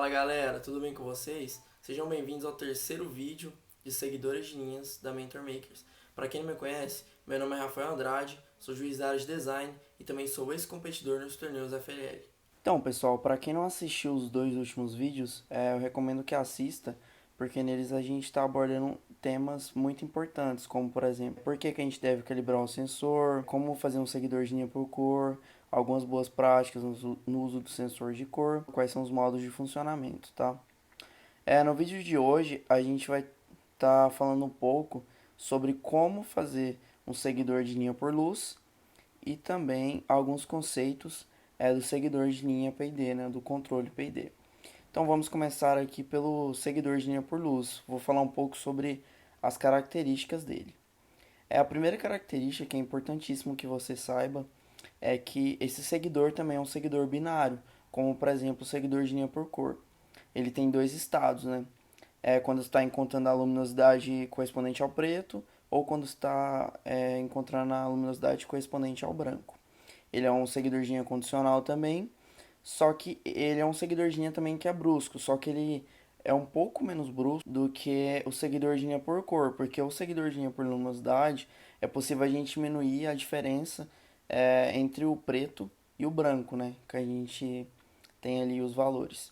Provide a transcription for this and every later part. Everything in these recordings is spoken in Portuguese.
Fala galera, tudo bem com vocês? Sejam bem-vindos ao terceiro vídeo de seguidores de linhas da Mentor Makers. Para quem não me conhece, meu nome é Rafael Andrade, sou juiz da área de design e também sou ex-competidor nos torneios FLL. Então, pessoal, para quem não assistiu os dois últimos vídeos, eu recomendo que assista, porque neles a gente está abordando temas muito importantes, como por exemplo, por que a gente deve calibrar o sensor, como fazer um seguidor de linha por cor, algumas boas práticas no uso do sensor de cor, quais são os modos de funcionamento, tá? No vídeo de hoje a gente vai estar falando um pouco sobre como fazer um seguidor de linha por luz e também alguns conceitos do seguidor de linha PID, né, do controle PID. Então vamos começar aqui pelo seguidor de linha por luz. Vou falar um pouco sobre as características dele. A primeira característica que é importantíssimo que você saiba é que esse seguidor também é um seguidor binário, como por exemplo o seguidor de linha por cor. Ele tem dois estados, né? Quando está encontrando a luminosidade correspondente ao preto ou quando está encontrando a luminosidade correspondente ao branco. Ele é um seguidor de linha condicional também, só que ele é um seguidor de linha também que é brusco, só que ele é um pouco menos brusco do que o seguidor de linha por cor, porque o seguidor de linha por luminosidade é possível a gente diminuir a diferença entre o preto e o branco, né? Que a gente tem ali os valores,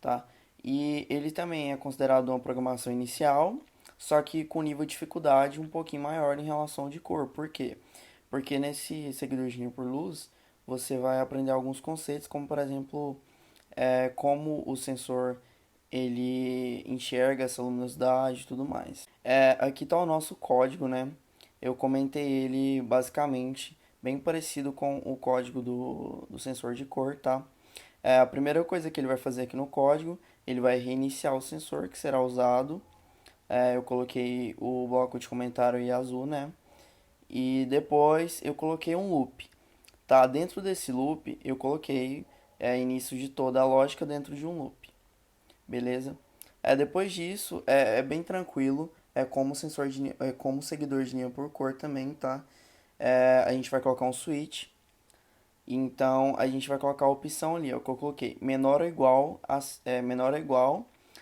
tá? E ele também é considerado uma programação inicial, só que com nível de dificuldade um pouquinho maior em relação ao de cor. Por quê? Porque nesse seguidor de linha por luz, você vai aprender alguns conceitos, como por exemplo, como o sensor ele enxerga essa luminosidade e tudo mais. Aqui está o nosso código, né? Eu comentei ele basicamente bem parecido com o código do sensor de cor, tá? A primeira coisa que ele vai fazer aqui no código, ele vai reiniciar o sensor que será usado. Eu coloquei o bloco de comentário em azul, né? E depois eu coloquei um loop. Tá? Dentro desse loop eu coloquei início de toda a lógica dentro de um loop. Beleza? Depois disso é bem tranquilo. É como sensor de, é como seguidor de linha por cor também, tá? A gente vai colocar um switch. Então a gente vai colocar a opção ali, ó, que eu coloquei menor ou igual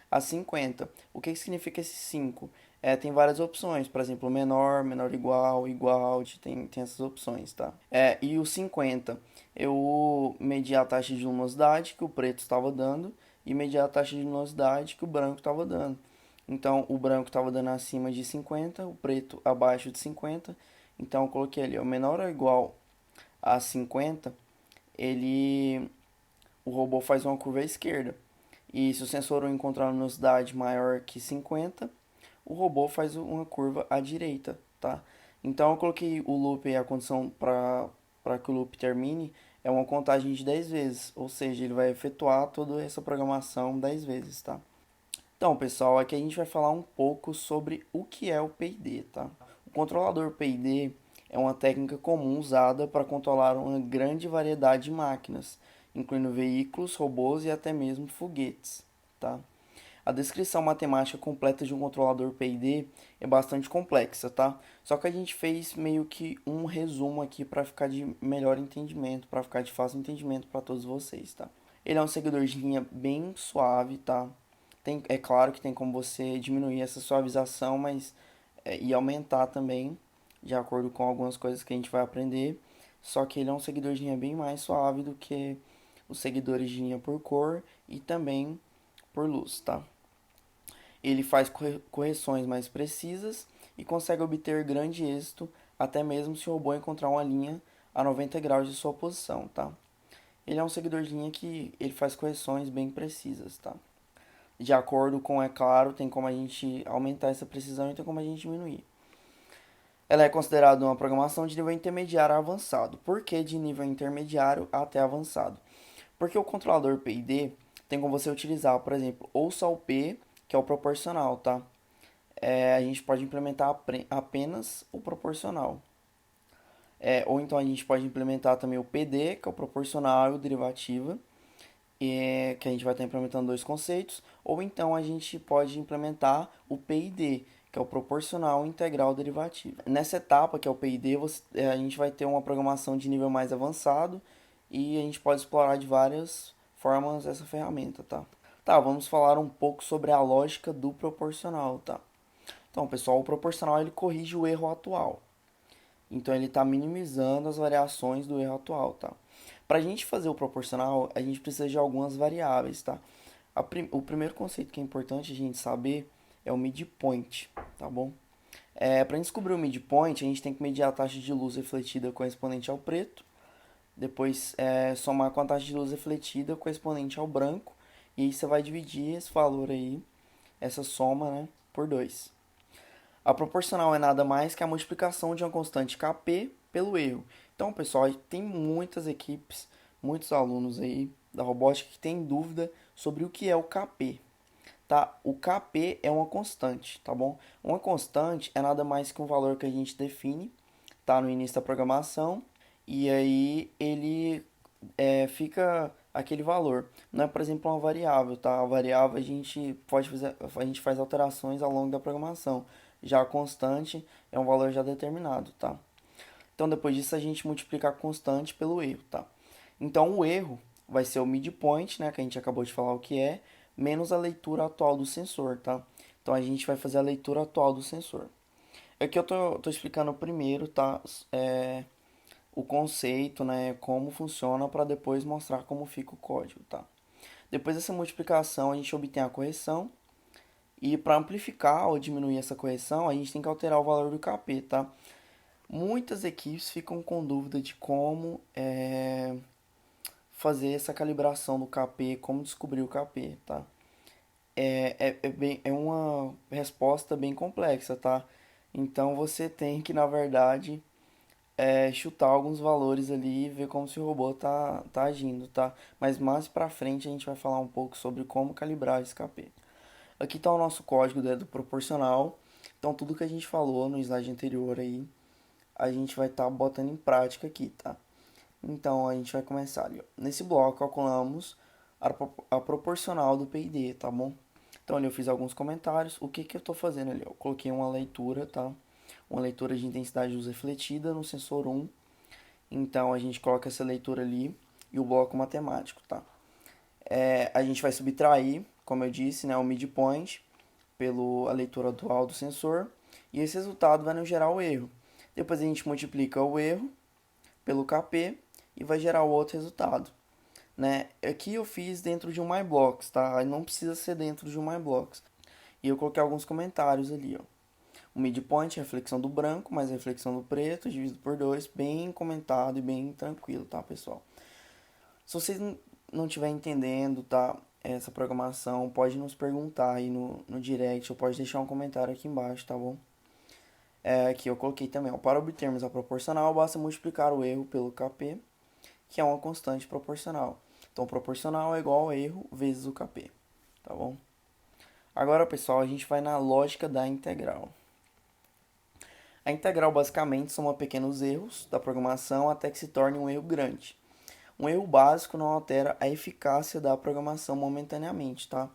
a 50. O que significa esse 5? Tem várias opções, por exemplo, menor, menor igual, igual, tem essas opções, tá? E o 50, eu medi a taxa de luminosidade que o preto estava dando e medi a taxa de luminosidade que o branco estava dando. Então o branco estava dando acima de 50, o preto abaixo de 50. Então eu coloquei ali, ó, menor ou igual a 50, ele o robô faz uma curva à esquerda. E se o sensor encontrar uma velocidade maior que 50, o robô faz uma curva à direita, tá? Então eu coloquei o loop, a condição para que o loop termine é uma contagem de 10 vezes, ou seja, ele vai efetuar toda essa programação 10 vezes, tá? Então, pessoal, aqui a gente vai falar um pouco sobre o que é o PID, tá? O controlador PID é uma técnica comum usada para controlar uma grande variedade de máquinas, incluindo veículos, robôs e até mesmo foguetes, tá? A descrição matemática completa de um controlador PID é bastante complexa, tá? Só que a gente fez meio que um resumo aqui para ficar de melhor entendimento, para ficar de fácil entendimento para todos vocês, tá? Ele é um seguidor de linha bem suave, tá? É claro que tem como você diminuir essa suavização, mas e aumentar também, de acordo com algumas coisas que a gente vai aprender. Só que ele é um seguidor de linha bem mais suave do que os seguidores de linha por cor e também por luz, tá? Ele faz correções mais precisas e consegue obter grande êxito até mesmo se o robô encontrar uma linha a 90 graus de sua posição, tá? Ele é um seguidor de linha que ele faz correções bem precisas, tá? De acordo com, é claro, tem como a gente aumentar essa precisão e tem como a gente diminuir. Ela é considerada uma programação de nível intermediário a avançado. Por que de nível intermediário até avançado? Porque o controlador PID tem como você utilizar, por exemplo, ou só o P, que é o proporcional, tá? A gente pode implementar apenas o proporcional. Ou então a gente pode implementar também o PD, que é o proporcional e o derivativa, que a gente vai estar implementando dois conceitos, ou então a gente pode implementar o PID, que é o proporcional integral derivativo. Nessa etapa, que é o PID, a gente vai ter uma programação de nível mais avançado e a gente pode explorar de várias formas essa ferramenta, tá? Tá, vamos falar um pouco sobre a lógica do proporcional, tá? Então, pessoal, o proporcional ele corrige o erro atual. Então, ele está minimizando as variações do erro atual, tá? Para a gente fazer o proporcional, a gente precisa de algumas variáveis, tá? O primeiro conceito que é importante a gente saber é o midpoint, tá bom? Para a gente descobrir o midpoint, a gente tem que medir a taxa de luz refletida correspondente ao preto, depois somar com a taxa de luz refletida correspondente ao branco, e aí você vai dividir esse valor aí, essa soma, né, por 2. A proporcional é nada mais que a multiplicação de uma constante Kp pelo erro. Então, pessoal, tem muitas equipes, muitos alunos aí da robótica que têm dúvida sobre o que é o Kp. Tá? O Kp é uma constante, tá bom? Uma constante é nada mais que um valor que a gente define, tá, no início da programação, e aí ele fica aquele valor. Não é, por exemplo, uma variável, tá? A variável a gente faz alterações ao longo da programação. Já a constante é um valor já determinado, tá? Então depois disso a gente multiplica a constante pelo erro, tá? Então o erro vai ser o midpoint, né, que a gente acabou de falar o que é, menos a leitura atual do sensor, tá? Então a gente vai fazer a leitura atual do sensor. Aqui eu tô explicando primeiro, tá? O conceito, né, como funciona para depois mostrar como fica o código, tá? Depois dessa multiplicação, a gente obtém a correção e para amplificar ou diminuir essa correção, a gente tem que alterar o valor do Kp, tá? Muitas equipes ficam com dúvida de como fazer essa calibração do Kp, como descobrir o Kp, tá? É uma resposta bem complexa, tá? Então você tem que, na verdade, chutar alguns valores ali e ver como se o robô tá agindo, tá? Mas mais pra frente a gente vai falar um pouco sobre como calibrar esse KP. Aqui tá o nosso código do proporcional. Então tudo que a gente falou no slide anterior aí, a gente vai estar botando em prática aqui, tá? Então a gente vai começar ali, ó. Nesse bloco calculamos a proporcional do PID, tá bom? Então ali eu fiz alguns comentários. O que que eu tô fazendo ali? Eu coloquei uma leitura, tá? Uma leitura de intensidade de luz refletida no sensor 1. Então a gente coloca essa leitura ali e o bloco matemático, tá? A gente vai subtrair, como eu disse, né, o midpoint pela leitura atual do sensor e esse resultado vai nos gerar o erro. Depois a gente multiplica o erro pelo Kp e vai gerar o outro resultado, né? Aqui eu fiz dentro de um MyBlocks, tá? Não precisa ser dentro de um MyBlocks. E eu coloquei alguns comentários ali, ó. O midpoint é a reflexão do branco mais a reflexão do preto, dividido por 2, bem comentado e bem tranquilo, tá, pessoal? Se vocês não estiverem entendendo, tá, essa programação, pode nos perguntar aí no direct, ou pode deixar um comentário aqui embaixo, tá bom? Aqui eu coloquei também, ó, para obtermos a proporcional, basta multiplicar o erro pelo Kp, que é uma constante proporcional. Então, proporcional é igual ao erro vezes o Kp, tá bom? Agora, pessoal, a gente vai na lógica da integral. A integral basicamente soma pequenos erros da programação até que se torne um erro grande. Um erro básico não altera a eficácia da programação momentaneamente, tá?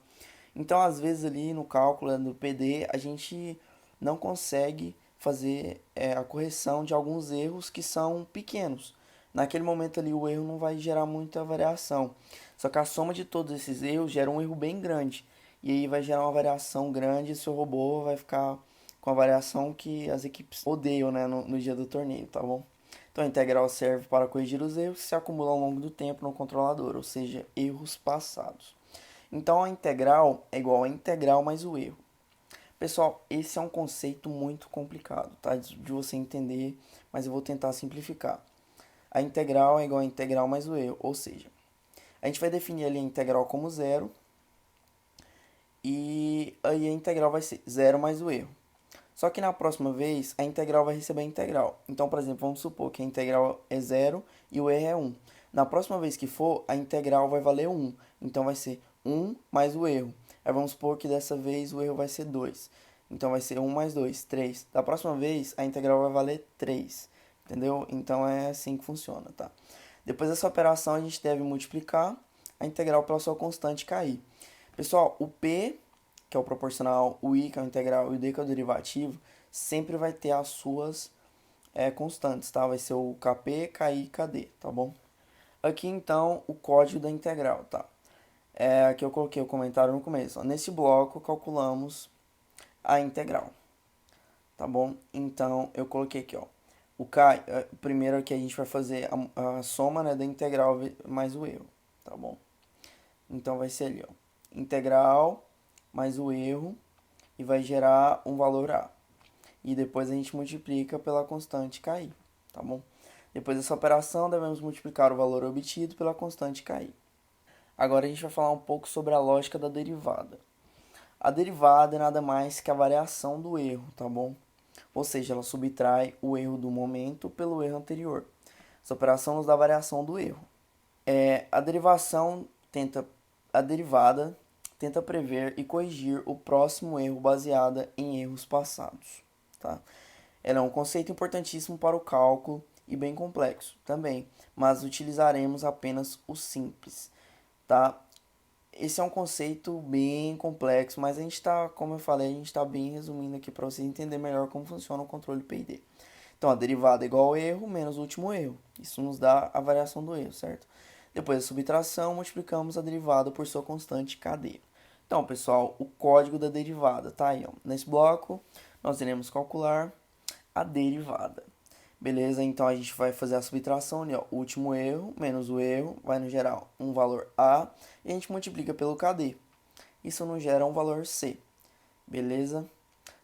Então, às vezes ali no cálculo do PD, a gente não consegue fazer a correção de alguns erros que são pequenos. Naquele momento ali o erro não vai gerar muita variação. Só que a soma de todos esses erros gera um erro bem grande. E aí vai gerar uma variação grande e seu robô vai ficar com a variação que as equipes odeiam, né, no dia do torneio, tá bom? Então a integral serve para corrigir os erros que se acumulam ao longo do tempo no controlador, ou seja, erros passados. Então a integral é igual a integral mais o erro. Pessoal, esse é um conceito muito complicado, tá? De você entender, mas eu vou tentar simplificar. A integral é igual a integral mais o erro, ou seja, a gente vai definir ali a integral como zero e aí a integral vai ser zero mais o erro. Só que na próxima vez, a integral vai receber a integral. Então, por exemplo, vamos supor que a integral é zero e o erro é 1. Na próxima vez que for, a integral vai valer 1. Então, vai ser 1 mais o erro. Aí vamos supor que dessa vez o erro vai ser 2. Então, vai ser 1 mais 2, 3. Da próxima vez, a integral vai valer 3. Entendeu? Então, é assim que funciona, tá? Depois dessa operação, a gente deve multiplicar a integral pela sua constante cair. Pessoal, o P, que é o proporcional, o I, que é o integral, e o D, que é o derivativo, sempre vai ter as suas constantes, tá? Vai ser o Kp, Ki e Kd, tá bom? Aqui, então, o código da integral, tá? Aqui eu coloquei o comentário no começo. Ó. Nesse bloco, calculamos a integral, tá bom? Então, eu coloquei aqui, ó. Primeiro aqui a gente vai fazer a soma, né, da integral mais o erro, tá bom? Então, vai ser ali, ó. Integral mais o erro e vai gerar um valor A. E depois a gente multiplica pela constante KI, tá bom? Depois dessa operação, devemos multiplicar o valor obtido pela constante KI. Agora a gente vai falar um pouco sobre a lógica da derivada. A derivada é nada mais que a variação do erro, tá bom? Ou seja, ela subtrai o erro do momento pelo erro anterior. Essa operação nos dá a variação do erro. A derivação a derivada tenta prever e corrigir o próximo erro baseada em erros passados, tá? Ela é um conceito importantíssimo para o cálculo e bem complexo também, mas utilizaremos apenas o simples, tá? Esse é um conceito bem complexo, mas a gente está, como eu falei, a gente está bem resumindo aqui para você entender melhor como funciona o controle PID. Então, a derivada é igual ao erro menos o último erro. Isso nos dá a variação do erro, certo? Depois da subtração, multiplicamos a derivada por sua constante KD. Então, pessoal, o código da derivada tá aí, ó. Nesse bloco, nós iremos calcular a derivada. Beleza? Então a gente vai fazer a subtração ali, ó. O último erro menos o erro vai nos gerar um valor A e a gente multiplica pelo KD. Isso nos gera um valor C. Beleza?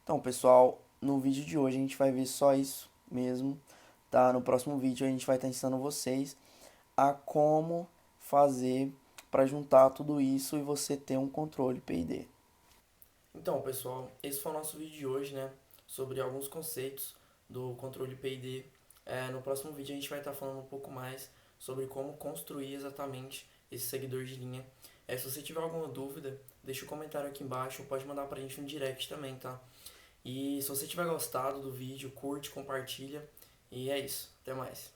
Então, pessoal, no vídeo de hoje a gente vai ver só isso mesmo, tá? No próximo vídeo a gente vai estar ensinando vocês a como fazer para juntar tudo isso e você ter um controle PID. Então, pessoal, esse foi o nosso vídeo de hoje, né? Sobre alguns conceitos do controle PID. No próximo vídeo a gente vai estar falando um pouco mais sobre como construir exatamente esse seguidor de linha. Se você tiver alguma dúvida, deixa um comentário aqui embaixo, ou pode mandar pra gente no direct também, tá? E se você tiver gostado do vídeo, curte, compartilha. E é isso. Até mais.